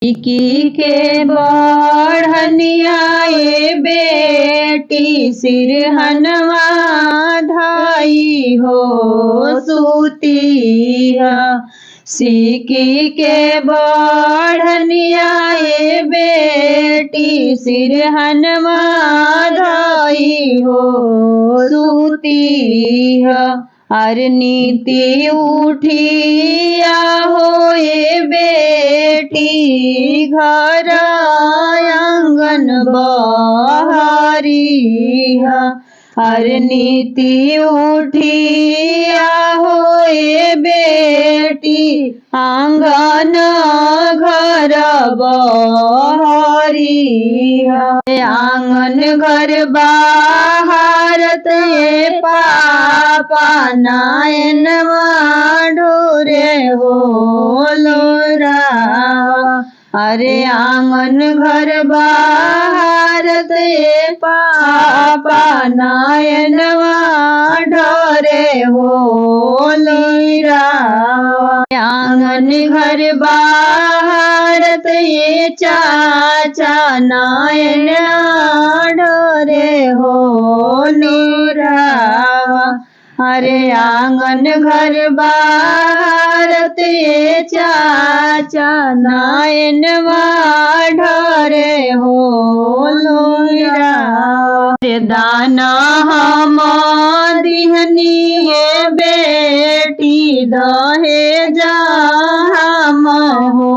की के बढ़नियाए बेटी सिरहनवा धाई हो सूतिया। सिकी के बढ़नियाए बेटी सिरहनवा धाई हो सूतिया। हर नीति उठिया होए बेटी घर आंगन बहारिया। हर नीति उठिया होए बेटी आंगन घर बहारिया। आंगन घर बाहरत ये पापा नायनवा ढोरे हो लोरा। अरे आंगन घर बाहरत ये पापा नायनवा ढोरे हो लोरा। आंगन घर बाहरत ये चाचा नायन ढोरे हो लोरा। अरे आंगन घर बाहरत ये चाचा नायनवा ढोरे हो लोरा। दाना हम दिहनिए बेटी दहेजा हम हो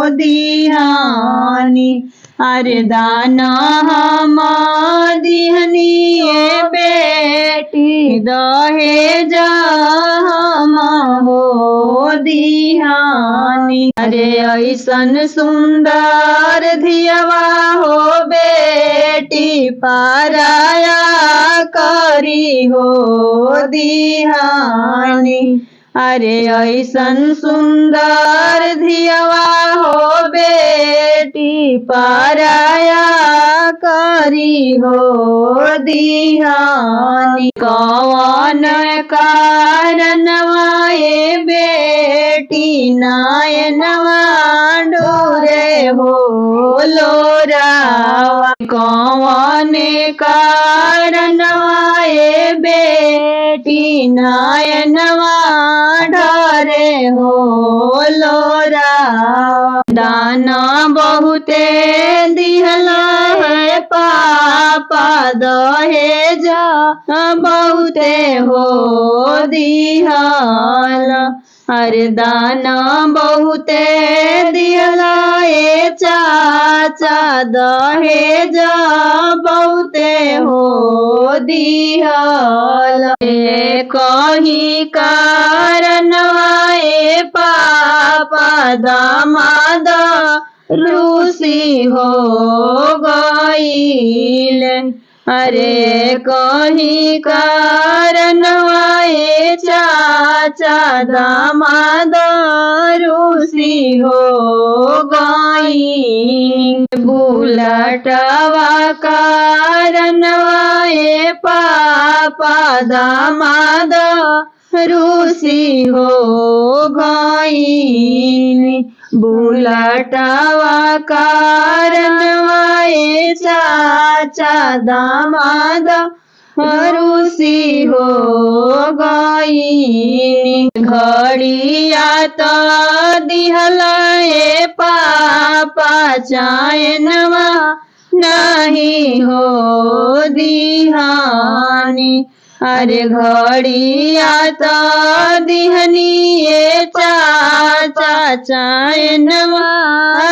दिहानी। अरे दाना हम दिहनिए बेटी दहेजा हम हो दिहानी। अरे ऐसन सुंदर धियवा हो बेटी पाराया करी हो दिहानी। अरे ऐसन सुंदर धियवा हो बेटी पाराया करी हो दिहानी। कौन कारणवा ये बेटी नायनवा ढोरे हो लोरा। कौन कारणवा ये बेटी नायनवा ढोरे हो लोरा। दाना बहुते दिहला है पापा दहेजा बहुते हो दिहला। अरे दाना बहुते दिहला ये चाचा दहेजा बहुते हो दिहला। कहीं कारणवा ये पापा दामाद रूसी हो गईल। अरे कहीं कारणवा ये चाचा दामाद रूसी हो गईल। बुलटवा कारणवा ये पापा दामाद रूसी हो गईल। बुलटवा कारणवा ये चाचा दामाद रूसी हो गईल। घड़िया तो दिहला ये पापा चायनवा नहीं हो दिहानी। अरे घड़िया तो दिहनी ये चाचा चायनवा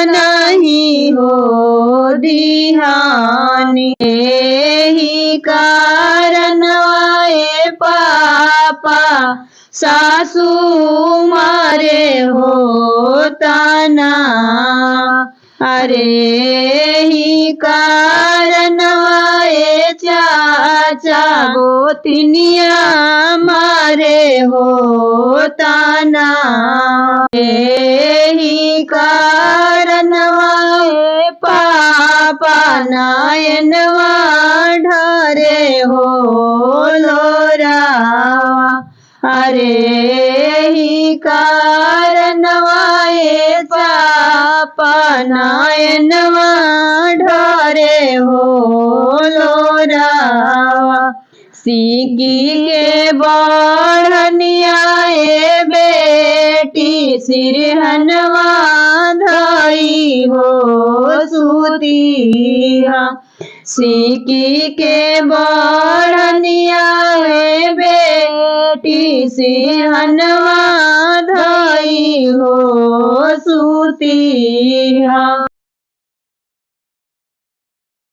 नहीं हो दिहानी। यही कारणवा ये पापा सासू मारे हो ताना। अरे ही कारणवा ये चाचा गोतिनिया मारे हो ताना। यही कारणवा ये पापा नायनवा ढरे हो लोरा। अरे ही कारणवा ये पापनायनवा ढारे हो लोरावा। सीकी के बढ़निया बेटी सिरहनवा धाई हो सुतिया। सीकी के बढ़निया बेटी सिरहनवा धाई हो सुतिया।